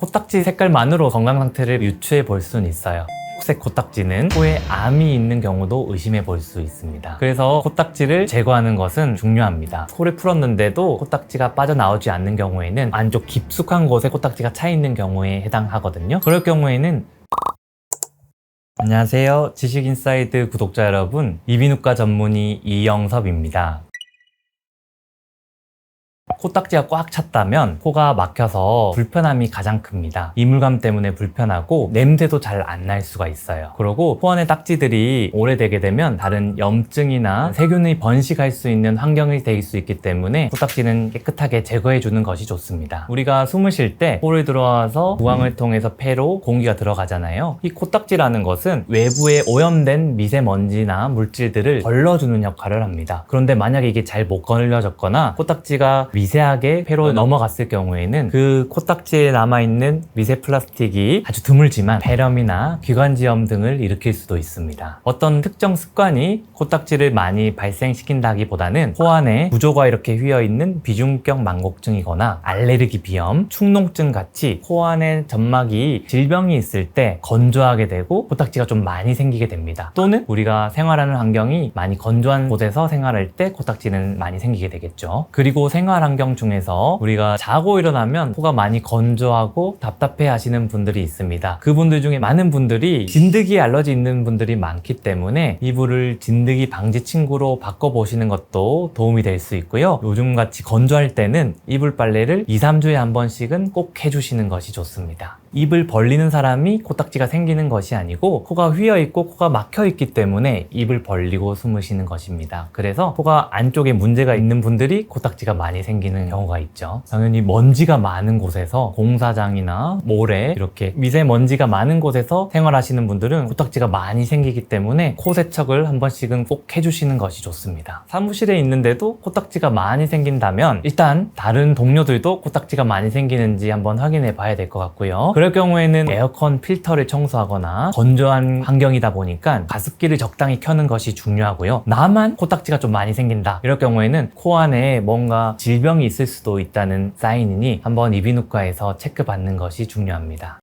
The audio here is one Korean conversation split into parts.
코딱지 색깔만으로 건강 상태를 유추해 볼 수는 있어요. 초록색 코딱지는 코에 암이 있는 경우도 의심해 볼 수 있습니다. 그래서 코딱지를 제거하는 것은 중요합니다. 코를 풀었는데도 코딱지가 빠져나오지 않는 경우에는 안쪽 깊숙한 곳에 코딱지가 차 있는 경우에 해당하거든요. 그럴 경우에는 안녕하세요. 지식인사이드 구독자 여러분, 이비인후과 전문의 이영섭입니다. 코딱지가 꽉 찼다면 코가 막혀서 불편함이 가장 큽니다. 이물감 때문에 불편하고 냄새도 잘 안 날 수가 있어요. 그리고 코 안의 딱지들이 오래되게 되면 다른 염증이나 세균이 번식할 수 있는 환경이 될 수 있기 때문에 코딱지는 깨끗하게 제거해 주는 것이 좋습니다. 우리가 숨을 쉴 때 코를 들어와서 구강을 통해서 폐로 공기가 들어가잖아요. 이 코딱지라는 것은 외부에 오염된 미세먼지나 물질들을 걸러주는 역할을 합니다. 그런데 만약에 이게 잘 못 걸려졌거나 코딱지가 미세하게 폐로 넘어갔을 경우에는 그 코딱지에 남아있는 미세 플라스틱이 아주 드물지만 폐렴이나 기관지염 등을 일으킬 수도 있습니다. 어떤 특정 습관이 코딱지를 많이 발생시킨다기보다는 코 안에 구조가 이렇게 휘어있는 비중격 망곡증이거나 알레르기 비염, 축농증 같이 코 안에 점막이 질병이 있을 때 건조하게 되고 코딱지가 좀 많이 생기게 됩니다. 또는 우리가 생활하는 환경이 많이 건조한 곳에서 생활할 때 코딱지는 많이 생기게 되겠죠. 그리고 생활 환경 중에서 우리가 자고 일어나면 코가 많이 건조하고 답답해 하시는 분들이 있습니다. 그분들 중에 많은 분들이 진드기 알러지 있는 분들이 많기 때문에 이불을 진드기 방지 침구로 바꿔보시는 것도 도움이 될 수 있고요. 요즘같이 건조할 때는 이불 빨래를 2-3주에 한 번씩은 꼭 해주시는 것이 좋습니다. 입을 벌리는 사람이 코딱지가 생기는 것이 아니고 코가 휘어있고 코가 막혀있기 때문에 입을 벌리고 숨을 쉬는 것입니다. 그래서 코가 안쪽에 문제가 있는 분들이 코딱지가 많이 생기는 경우가 있죠. 당연히 먼지가 많은 곳에서 공사장이나 모래 이렇게 미세먼지가 많은 곳에서 생활하시는 분들은 코딱지가 많이 생기기 때문에 코 세척을 한 번씩은 꼭 해주시는 것이 좋습니다. 사무실에 있는데도 코딱지가 많이 생긴다면 일단 다른 동료들도 코딱지가 많이 생기는지 한번 확인해 봐야 될 것 같고요. 그럴 경우에는 에어컨 필터를 청소하거나 건조한 환경이다 보니까 가습기를 적당히 켜는 것이 중요하고요. 나만 코딱지가 좀 많이 생긴다 이럴 경우에는 코 안에 뭔가 질병이 있을 수도 있다는 사인이니 한번 이비인후과에서 체크받는 것이 중요합니다.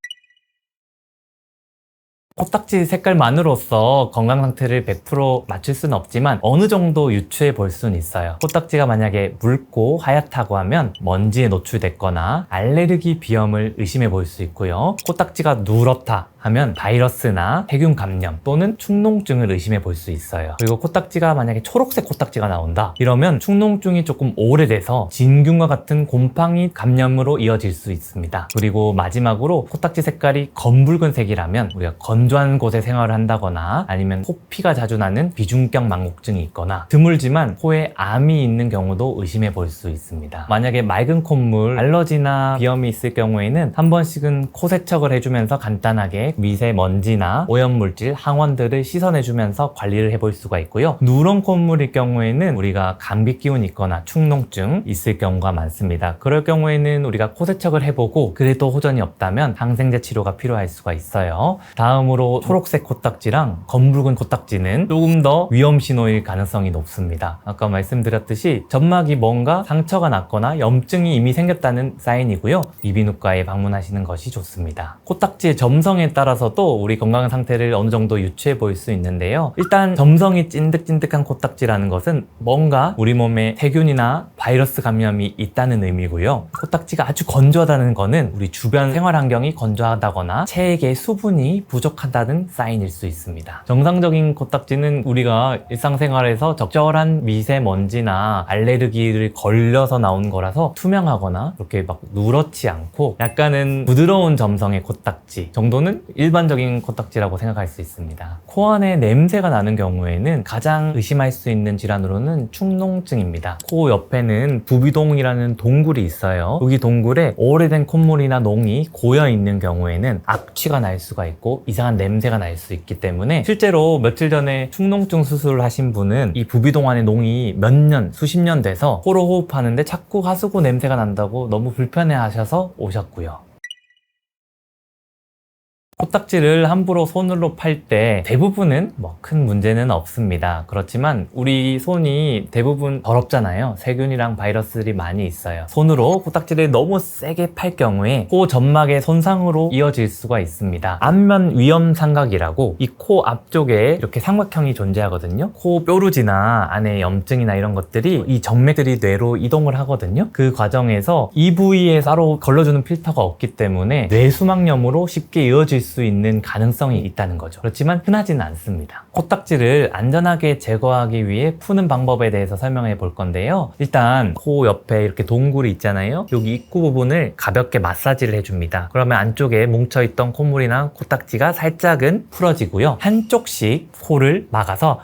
코딱지 색깔만으로서 건강 상태를 100% 맞출 수는 없지만 어느 정도 유추해 볼 수는 있어요. 코딱지가 만약에 묽고 하얗다고 하면 먼지에 노출됐거나 알레르기 비염을 의심해 볼 수 있고요. 코딱지가 누렇다 하면 바이러스나 세균 감염 또는 축농증을 의심해 볼 수 있어요. 그리고 코딱지가 만약에 초록색 코딱지가 나온다 이러면 축농증이 조금 오래돼서 진균과 같은 곰팡이 감염으로 이어질 수 있습니다. 그리고 마지막으로 코딱지 색깔이 검붉은색이라면 우리가 건조한 곳에 생활을 한다거나 아니면 코피가 자주 나는 비중격 망곡증이 있거나 드물지만 코에 암이 있는 경우도 의심해 볼 수 있습니다. 만약에 맑은 콧물, 알러지나 비염이 있을 경우에는 한 번씩은 코 세척을 해주면서 간단하게 미세먼지나 오염물질, 항원들을 씻어내주면서 관리를 해볼 수가 있고요. 누런 콧물일 경우에는 우리가 감기 기운이 있거나 축농증 있을 경우가 많습니다. 그럴 경우에는 우리가 코 세척을 해보고 그래도 호전이 없다면 항생제 치료가 필요할 수가 있어요. 다음으로 초록색 코딱지랑 검붉은 코딱지는 조금 더 위험 신호일 가능성이 높습니다. 아까 말씀드렸듯이 점막이 뭔가 상처가 났거나 염증이 이미 생겼다는 사인이고요. 이비인후과에 방문하시는 것이 좋습니다. 코딱지의 점성에 따라서도 우리 건강 상태를 어느 정도 유추해 볼 수 있는데요. 일단 점성이 찐득찐득한 코딱지라는 것은 뭔가 우리 몸에 세균이나 바이러스 감염이 있다는 의미고요. 코딱지가 아주 건조하다는 것은 우리 주변 생활 환경이 건조하다거나 체액의 수분이 부족하다는 사인일 수 있습니다. 정상적인 코딱지는 우리가 일상생활에서 적절한 미세먼지나 알레르기를 걸려서 나온 거라서 투명하거나 이렇게 막 누렇지 않고 약간은 부드러운 점성의 코딱지 정도는 일반적인 코딱지라고 생각할 수 있습니다. 코 안에 냄새가 나는 경우에는 가장 의심할 수 있는 질환으로는 축농증입니다. 코 옆에는 부비동이라는 동굴이 있어요. 여기 동굴에 오래된 콧물이나 농이 고여 있는 경우에는 악취가 날 수가 있고 이상한 냄새가 날 수 있기 때문에 실제로 며칠 전에 축농증 수술을 하신 분은 이 부비동 안에 농이 몇 년, 수십 년 돼서 코로 호흡하는데 자꾸 하수구 냄새가 난다고 너무 불편해 하셔서 오셨고요. 코딱지를 함부로 손으로 팔 때 대부분은 뭐 큰 문제는 없습니다. 그렇지만 우리 손이 대부분 더럽잖아요. 세균이랑 바이러스들이 많이 있어요. 손으로 코딱지를 너무 세게 팔 경우에 코 점막의 손상으로 이어질 수가 있습니다. 안면 위험 삼각이라고 이 코 앞쪽에 이렇게 삼각형이 존재하거든요. 코 뾰루지나 안에 염증이나 이런 것들이 이 정맥들이 뇌로 이동을 하거든요. 그 과정에서 이 부위에 따로 걸러주는 필터가 없기 때문에 뇌수막염으로 쉽게 이어질 수 있는 가능성이 있다는 거죠. 그렇지만 흔하지는 않습니다. 코딱지를 안전하게 제거하기 위해 푸는 방법에 대해서 설명해 볼 건데요. 일단 코 옆에 이렇게 동굴이 있잖아요. 여기 입구 부분을 가볍게 마사지를 해줍니다. 그러면 안쪽에 뭉쳐있던 콧물이나 코딱지가 살짝은 풀어지고요. 한쪽씩 코를 막아서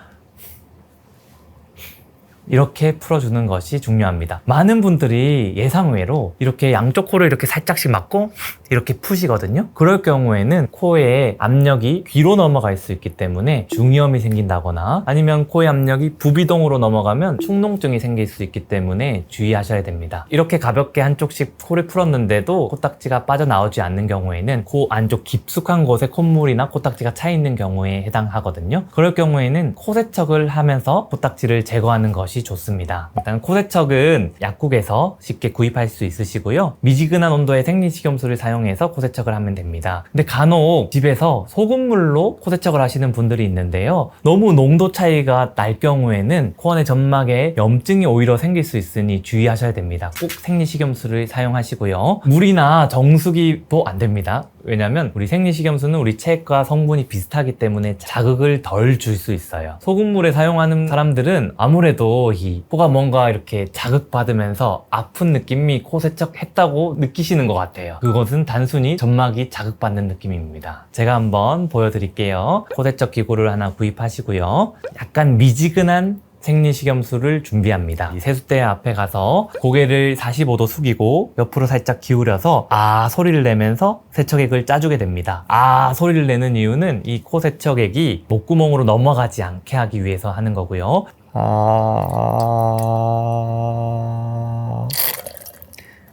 이렇게 풀어주는 것이 중요합니다. 많은 분들이 예상외로 이렇게 양쪽 코를 이렇게 살짝씩 막고 이렇게 푸시거든요. 그럴 경우에는 코의 압력이 귀로 넘어갈 수 있기 때문에 중이염이 생긴다거나 아니면 코의 압력이 부비동으로 넘어가면 축농증이 생길 수 있기 때문에 주의하셔야 됩니다. 이렇게 가볍게 한쪽씩 코를 풀었는데도 코딱지가 빠져나오지 않는 경우에는 코 안쪽 깊숙한 곳에 콧물이나 코딱지가 차 있는 경우에 해당하거든요. 그럴 경우에는 코 세척을 하면서 코딱지를 제거하는 것이 좋습니다. 일단 코 세척은 약국에서 쉽게 구입할 수 있으시고요. 미지근한 온도의 생리식염수를 사용해서 코 세척을 하면 됩니다. 근데 간혹 집에서 소금물로 코 세척을 하시는 분들이 있는데요. 너무 농도 차이가 날 경우에는 코 안의 점막에 염증이 오히려 생길 수 있으니 주의하셔야 됩니다. 꼭 생리식염수를 사용하시고요. 물이나 정수기도 안 됩니다. 왜냐면 우리 생리식염수는 우리 체액과 성분이 비슷하기 때문에 자극을 덜 줄 수 있어요. 소금물에 사용하는 사람들은 아무래도 이 코가 뭔가 이렇게 자극받으면서 아픈 느낌이 코 세척했다고 느끼시는 것 같아요. 그것은 단순히 점막이 자극받는 느낌입니다. 제가 한번 보여드릴게요. 코 세척 기구를 하나 구입하시고요. 약간 미지근한 생리식염수를 준비합니다. 이 세숫대 앞에 가서 고개를 45도 숙이고 옆으로 살짝 기울여서 아 소리를 내면서 세척액을 짜주게 됩니다. 아 소리를 내는 이유는 이 코 세척액이 목구멍으로 넘어가지 않게 하기 위해서 하는 거고요.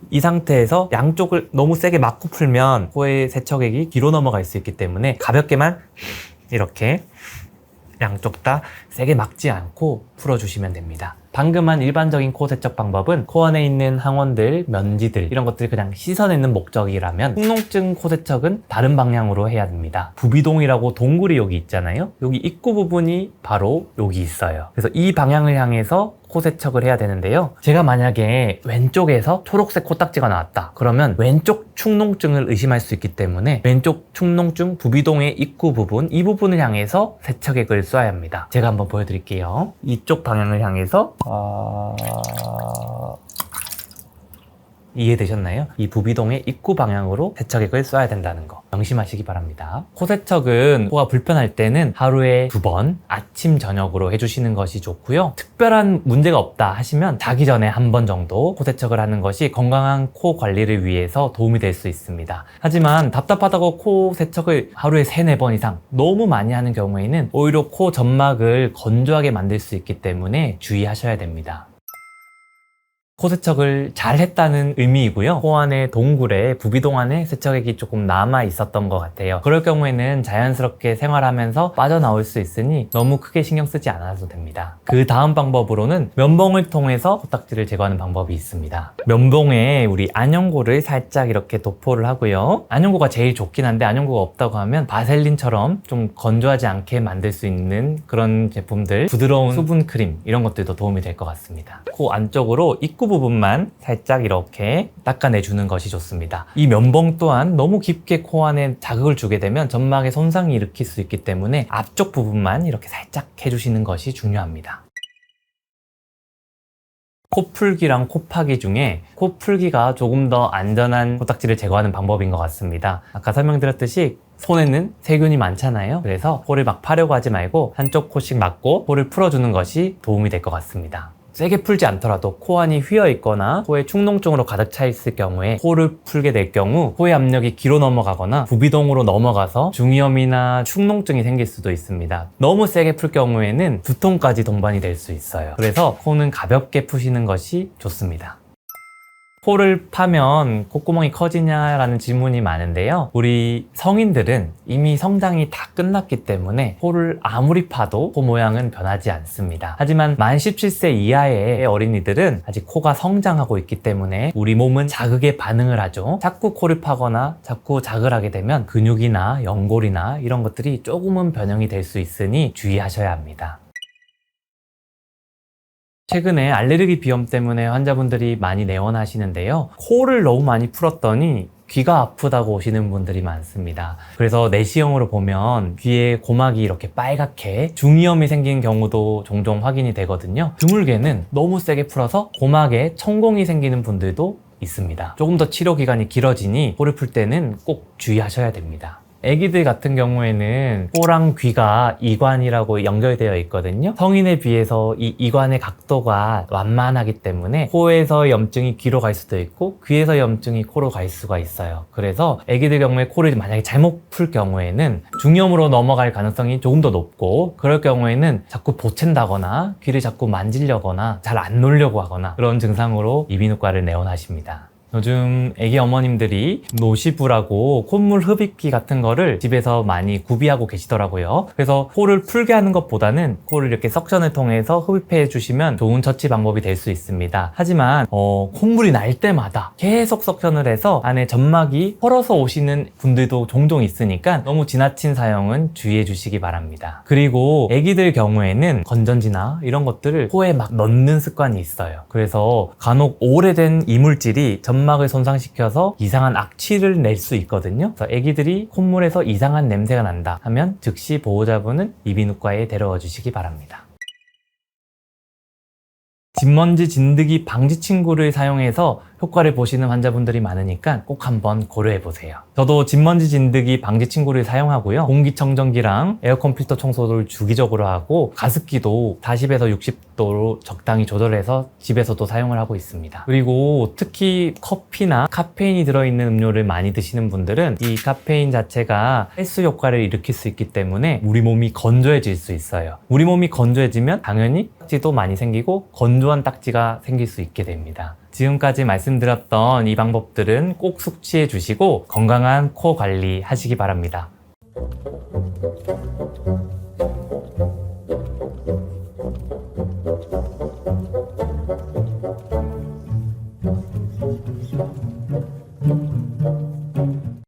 이 상태에서 양쪽을 너무 세게 막고 풀면 코의 세척액이 뒤로 넘어갈 수 있기 때문에 가볍게만 이렇게 양쪽 다 세게 막지 않고 풀어주시면 됩니다. 방금 한 일반적인 코 세척 방법은 코 안에 있는 항원들, 면지들 이런 것들을 그냥 씻어내는 목적이라면 축농증 코 세척은 다른 방향으로 해야 됩니다. 부비동이라고 동굴이 여기 있잖아요. 여기 입구 부분이 바로 여기 있어요. 그래서 이 방향을 향해서 코 세척을 해야 되는데요. 제가 만약에 왼쪽에서 초록색 코딱지가 나왔다. 그러면 왼쪽 축농증을 의심할 수 있기 때문에 왼쪽 축농증 부비동의 입구 부분, 이 부분을 향해서 세척액을 쏴야 합니다. 제가 한번 보여드릴게요. 이쪽 방향을 향해서 이해되셨나요? 이 부비동의 입구 방향으로 세척액을 쏴야 된다는 거 명심하시기 바랍니다. 코 세척은 코가 불편할 때는 하루에 2번 아침 저녁으로 해주시는 것이 좋고요. 특별한 문제가 없다 하시면 자기 전에 한 번 정도 코 세척을 하는 것이 건강한 코 관리를 위해서 도움이 될 수 있습니다. 하지만 답답하다고 코 세척을 하루에 3-4번 이상 너무 많이 하는 경우에는 오히려 코 점막을 건조하게 만들 수 있기 때문에 주의하셔야 됩니다. 코 세척을 잘 했다는 의미이고요. 코 안에 동굴에 부비동 안에 세척액이 조금 남아 있었던 것 같아요. 그럴 경우에는 자연스럽게 생활하면서 빠져나올 수 있으니 너무 크게 신경 쓰지 않아도 됩니다. 그 다음 방법으로는 면봉을 통해서 코딱지를 제거하는 방법이 있습니다. 면봉에 우리 안연고를 살짝 이렇게 도포를 하고요. 안연고가 제일 좋긴 한데 안연고가 없다고 하면 바셀린처럼 좀 건조하지 않게 만들 수 있는 그런 제품들, 부드러운 수분 크림 이런 것들도 도움이 될 것 같습니다. 코 안쪽으로 입구 부분만 살짝 이렇게 닦아내주는 것이 좋습니다. 이 면봉 또한 너무 깊게 코 안에 자극을 주게 되면 점막에 손상이 일으킬 수 있기 때문에 앞쪽 부분만 이렇게 살짝 해주시는 것이 중요합니다. 코풀기랑 코파기 중에 코풀기가 조금 더 안전한 코딱지를 제거하는 방법인 것 같습니다. 아까 설명드렸듯이 손에는 세균이 많잖아요. 그래서 코를 막 파려고 하지 말고 한쪽 코씩 막고 코를 풀어주는 것이 도움이 될 것 같습니다. 세게 풀지 않더라도 코 안이 휘어 있거나 코에 축농증으로 가득 차 있을 경우에 코를 풀게 될 경우 코의 압력이 귀로 넘어가거나 부비동으로 넘어가서 중이염이나 축농증이 생길 수도 있습니다. 너무 세게 풀 경우에는 두통까지 동반이 될 수 있어요. 그래서 코는 가볍게 푸시는 것이 좋습니다. 코를 파면 콧구멍이 커지냐라는 질문이 많은데요. 우리 성인들은 이미 성장이 다 끝났기 때문에 코를 아무리 파도 코 모양은 변하지 않습니다. 하지만 만 17세 이하의 어린이들은 아직 코가 성장하고 있기 때문에 우리 몸은 자극에 반응을 하죠. 자꾸 코를 파거나 자꾸 자극을 하게 되면 근육이나 연골이나 이런 것들이 조금은 변형이 될 수 있으니 주의하셔야 합니다. 최근에 알레르기 비염 때문에 환자분들이 많이 내원하시는데요. 코를 너무 많이 풀었더니 귀가 아프다고 오시는 분들이 많습니다. 그래서 내시경으로 보면 귀에 고막이 이렇게 빨갛게 중이염이 생기는 경우도 종종 확인이 되거든요. 드물게는 너무 세게 풀어서 고막에 천공이 생기는 분들도 있습니다. 조금 더 치료 기간이 길어지니 코를 풀 때는 꼭 주의하셔야 됩니다. 아기들 같은 경우에는 코랑 귀가 이관이라고 연결되어 있거든요. 성인에 비해서 이 이관의 각도가 완만하기 때문에 코에서 염증이 귀로 갈 수도 있고 귀에서 염증이 코로 갈 수가 있어요. 그래서 아기들 경우에 코를 만약에 잘못 풀 경우에는 중이염으로 넘어갈 가능성이 조금 더 높고, 그럴 경우에는 자꾸 보챈다거나 귀를 자꾸 만지려거나 잘 안 놓으려고 하거나 그런 증상으로 이비인후과를 내원하십니다. 요즘 애기 어머님들이 노시부라고 콧물 흡입기 같은 거를 집에서 많이 구비하고 계시더라고요. 그래서 코를 풀게 하는 것보다는 코를 이렇게 석션을 통해서 흡입해 주시면 좋은 처치 방법이 될 수 있습니다. 하지만 콧물이 날 때마다 계속 석션을 해서 안에 점막이 헐어서 오시는 분들도 종종 있으니까 너무 지나친 사용은 주의해 주시기 바랍니다. 그리고 애기들 경우에는 건전지나 이런 것들을 코에 막 넣는 습관이 있어요. 그래서 간혹 오래된 이물질이 점막을 손상시켜서 이상한 악취를 낼 수 있거든요. 그래서 아기들이 콧물에서 이상한 냄새가 난다 하면 즉시 보호자분은 이비인후과에 데려와 주시기 바랍니다. 진먼지 진드기 방지 침구를 사용해서 효과를 보시는 환자분들이 많으니까 꼭 한번 고려해 보세요. 저도 진먼지 진드기 방지 침구를 사용하고요. 공기청정기랑 에어컨 필터 청소를 주기적으로 하고 가습기도 40에서 60도로 적당히 조절해서 집에서도 사용을 하고 있습니다. 그리고 특히 커피나 카페인이 들어있는 음료를 많이 드시는 분들은 이 카페인 자체가 헬스 효과를 일으킬 수 있기 때문에 우리 몸이 건조해질 수 있어요. 우리 몸이 건조해지면 당연히 딱지도 많이 생기고 건조한 딱지가 생길 수 있게 됩니다. 지금까지 말씀드렸던 이 방법들은 꼭 숙지해 주시고 건강한 코 관리 하시기 바랍니다.